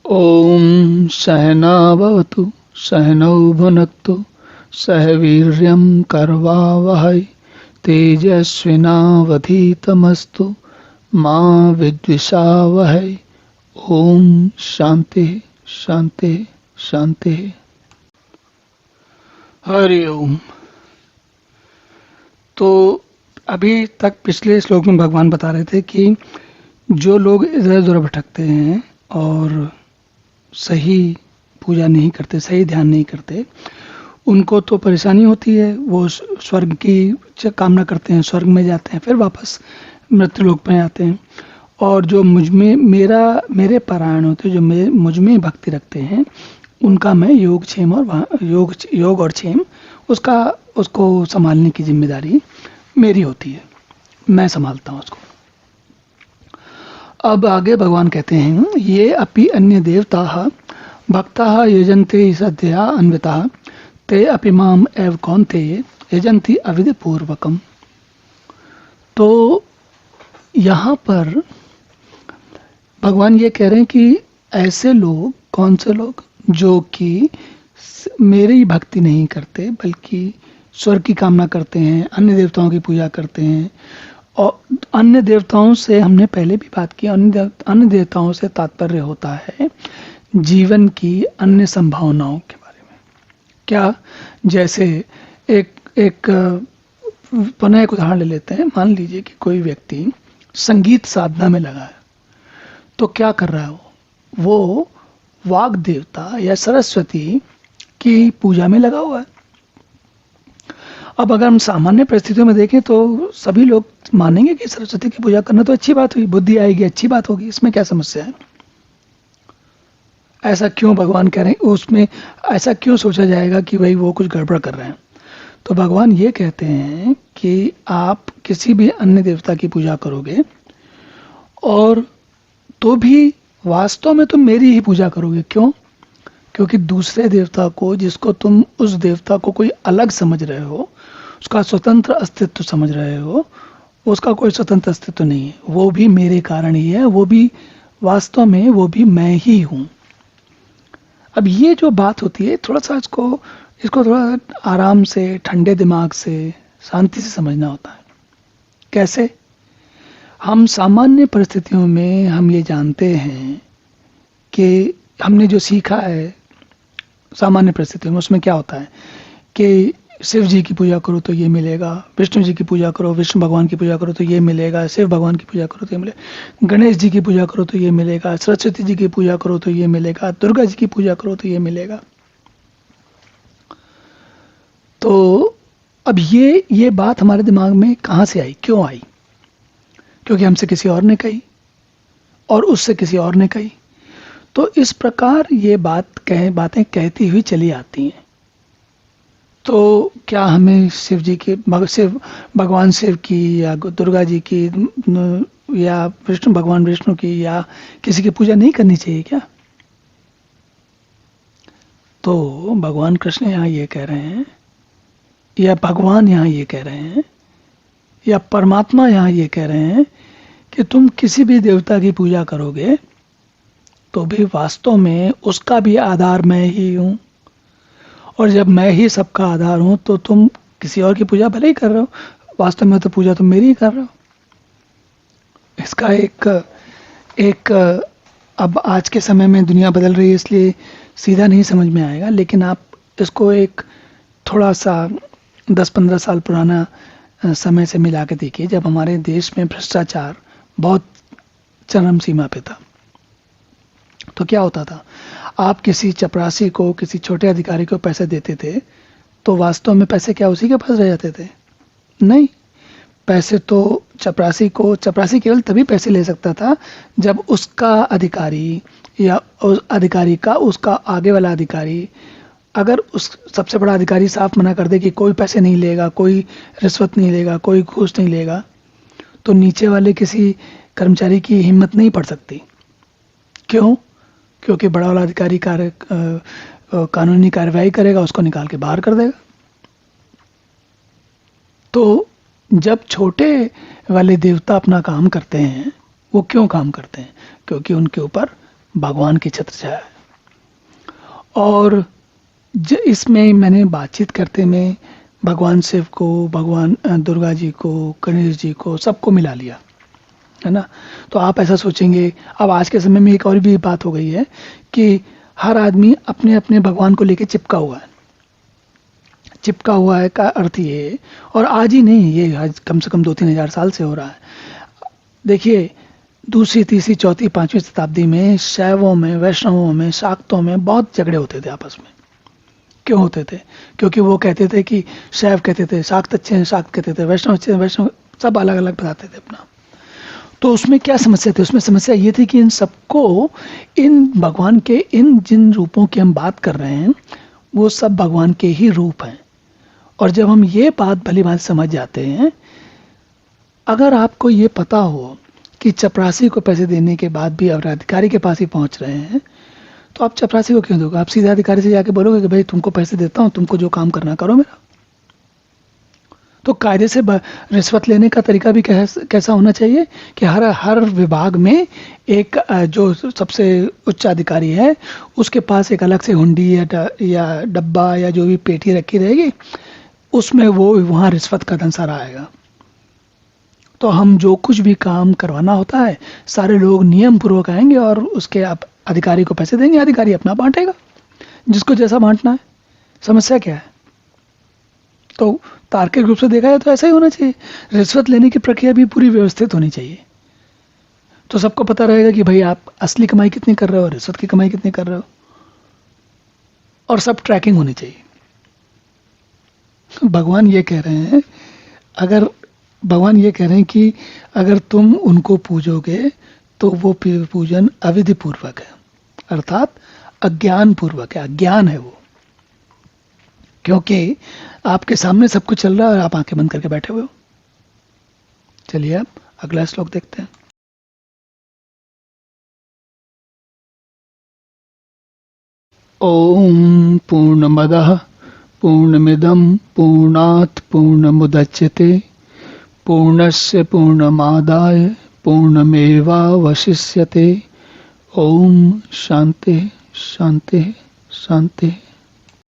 ॐ सहना भवतु सहनौ भुनक्तु सह वीर्यं करवावहै तेजस्विनावधीतमस्तु मा विद्विषावहै। ओम शांति शांति शांति। हरि ओम। तो अभी तक पिछले श्लोक में भगवान बता रहे थे कि जो लोग इधर उधर भटकते हैं और सही पूजा नहीं करते, सही ध्यान नहीं करते, उनको तो परेशानी होती है। वो स्वर्ग की कामना करते हैं, स्वर्ग में जाते हैं, फिर वापस मृत्यु लोक में आते हैं। और जो मुझ में मेरे पारायण होते, जो मुझ में भक्ति रखते हैं, उनका मैं योग क्षेम और योग और क्षेम उसको संभालने की जिम्मेदारी मेरी होती है, मैं संभालता हूँ उसको। अब आगे भगवान कहते हैं, ये अपि अन्य देवता भक्ता यजन्ते सद्या अन्विता ते अपि माम एव कौन्तेय यजन्ति अविधि पूर्वकम। तो यहाँ पर भगवान ये कह रहे हैं कि ऐसे लोग, कौन से लोग, जो कि मेरी भक्ति नहीं करते बल्कि स्वर्ग की कामना करते हैं, अन्य देवताओं की पूजा करते हैं। और अन्य देवताओं से हमने पहले भी बात की, अन्य देवताओं से तात्पर्य होता है जीवन की अन्य संभावनाओं के बारे में। क्या? जैसे एक पुनः एक उदाहरण ले लेते हैं। मान लीजिए कि कोई व्यक्ति संगीत साधना में लगा है, तो क्या कर रहा है वो वाग देवता या सरस्वती की पूजा में लगा हुआ है। अब अगर हम सामान्य परिस्थितियों में देखें तो सभी लोग मानेंगे कि सरस्वती की पूजा करना तो अच्छी बात हुई, बुद्धि आएगी, अच्छी बात होगी, इसमें क्या समस्या है। ऐसा क्यों भगवान कह रहे हैं, उसमें ऐसा क्यों सोचा जाएगा कि भाई वो कुछ गड़बड़ कर रहे हैं। तो भगवान ये कहते हैं कि आप किसी भी अन्य देवता की पूजा करोगे और तो भी वास्तव में तुम मेरी ही पूजा करोगे। क्यों? क्योंकि दूसरे देवता को, जिसको तुम उस देवता को कोई अलग समझ रहे हो, उसका स्वतंत्र अस्तित्व समझ रहे हो, उसका कोई स्वतंत्र अस्तित्व नहीं है। वो भी मेरे कारण ही है, वो भी वास्तव में वो भी मैं ही हूँ। अब ये जो बात होती है, थोड़ा सा इसको थोड़ा आराम से, ठंडे दिमाग से, शांति से समझना होता है। कैसे? हम सामान्य परिस्थितियों में हम ये जानते हैं कि हमने जो सीखा है सामान्य परिस्थितियों में, उसमें क्या होता है कि शिव जी की पूजा करो तो ये मिलेगा, विष्णु जी की पूजा करो, विष्णु भगवान की पूजा करो तो ये मिलेगा, शिव भगवान की पूजा करो तो ये मिलेगा, गणेश जी की पूजा करो तो ये मिलेगा, सरस्वती जी की पूजा करो तो ये मिलेगा, दुर्गा जी की पूजा करो तो ये मिलेगा। तो अब ये बात हमारे दिमाग में कहाँ से आई, क्यों आई? क्योंकि हमसे किसी और ने कही और उससे किसी और ने कही। तो इस प्रकार ये बातें कहती हुई चली आती हैं। तो क्या हमें शिव जी की, भगवान शिव की या दुर्गा जी की या भगवान विष्णु की या किसी की पूजा नहीं करनी चाहिए क्या? तो भगवान कृष्ण यहाँ ये कह रहे हैं, या भगवान यहाँ ये कह रहे हैं, या परमात्मा यहाँ ये कह रहे हैं कि तुम किसी भी देवता की पूजा करोगे तो भी वास्तव में उसका भी आधार मैं ही हूँ। और जब मैं ही सबका आधार हूँ तो तुम किसी और की पूजा भले ही कर रहे हो, वास्तव में तो पूजा तुम मेरी ही कर रहे हो। इसका एक अब आज के समय में दुनिया बदल रही है, इसलिए सीधा नहीं समझ में आएगा, लेकिन आप इसको एक थोड़ा सा 10-15 साल पुराना समय से मिला के देखिए, जब हमारे देश में भ्रष्टाचार बहुत चरम सीमा पे था। तो क्या होता था, आप किसी चपरासी को, किसी छोटे अधिकारी को पैसे देते थे तो वास्तव में पैसे क्या उसी के पास रह जाते थे? नहीं, पैसे तो चपरासी केवल तभी पैसे ले सकता था जब उसका अधिकारी या उस अधिकारी का उसका आगे वाला अधिकारी, अगर उस सबसे बड़ा अधिकारी साफ मना कर दे कि कोई पैसे नहीं लेगा, कोई रिश्वत नहीं लेगा, कोई घूस नहीं लेगा, तो नीचे वाले किसी कर्मचारी की हिम्मत नहीं पड़ सकती। क्यों? क्योंकि बड़ा वाला अधिकारी कानूनी कार्रवाई करेगा, उसको निकाल के बाहर कर देगा। तो जब छोटे वाले देवता अपना काम करते हैं, वो क्यों काम करते हैं? क्योंकि उनके ऊपर भगवान की छत्र छाया है। और इसमें मैंने बातचीत करते में भगवान शिव को, भगवान दुर्गा जी को, गणेश जी को, सबको मिला लिया, है ना। तो आप ऐसा सोचेंगे, अब आज के समय में एक और भी बात हो गई है कि हर आदमी अपने अपने भगवान को लेके चिपका हुआ है। चिपका हुआ है का अर्थ ये, और आज ही नहीं, ये आज कम से कम 2-3 हज़ार साल से हो रहा है। देखिए, दूसरी, तीसरी, चौथी, 5वीं शताब्दी में शैवों में, वैष्णवों में, शाक्तों में बहुत झगड़े होते थे आपस में। क्यों होते थे? क्योंकि वो कहते थे कि शैव कहते थे शाक्त अच्छे हैं, शाक्त कहते थे वैष्णव अच्छे हैं, वैष्णव, सब अलग अलग बताते थे अपना। तो उसमें क्या समस्या थी? उसमें समस्या ये थी कि इन सबको, इन भगवान के इन जिन रूपों की हम बात कर रहे हैं वो सब भगवान के ही रूप हैं। और जब हम ये बात भली भांति समझ जाते हैं, अगर आपको ये पता हो कि चपरासी को पैसे देने के बाद भी अगर अधिकारी के पास ही पहुंच रहे हैं, तो आप चपरासी को क्यों दोगे? आप सीधे अधिकारी से जाके बोलोगे कि भाई तुमको पैसे देता हूं, तुमको जो काम करना करो मेरा। तो कायदे से रिश्वत लेने का तरीका भी कैसा होना चाहिए कि हर विभाग में एक जो सबसे उच्च अधिकारी है उसके पास एक अलग से हुंडी या डब्बा या जो भी पेटी रखी रहेगी, उसमें वो वहाँ रिश्वत का धन सारा आएगा। तो हम जो कुछ भी काम करवाना होता है, सारे लोग नियम पूर्वक आएंगे और उसके अधिकारी को पैसे देंगे, अधिकारी अपना बांटेगा जिसको जैसा बांटना है। समस्या क्या है? तो तार्किक रूप से देखा जाए तो ऐसा ही होना चाहिए। रिश्वत लेने की प्रक्रिया भी पूरी व्यवस्थित होनी चाहिए, तो सबको पता रहेगा कि भाई आप असली कमाई कितनी कर रहे हो, रिश्वत की कमाई कितनी कर रहे हो, और सब ट्रैकिंग होनी चाहिए। भगवान ये कह रहे हैं, भगवान ये कह रहे हैं कि अगर तुम उनको पूजोगे तो वो पूजन अविधि पूर्वक है, अर्थात अज्ञान पूर्वक है, अज्ञान है वो। क्योंकि आपके सामने सब कुछ चल रहा है और आप आंखें बंद करके बैठे हुए हो। चलिए अब अगला श्लोक देखते हैं। ओम पूर्णमदः पूर्णमिदं पूर्णात् पूर्णमुदच्यते पूर्णस्य पूर्णमादाय पूर्णमेवावशिष्यते। ओम शांति शांति शांति।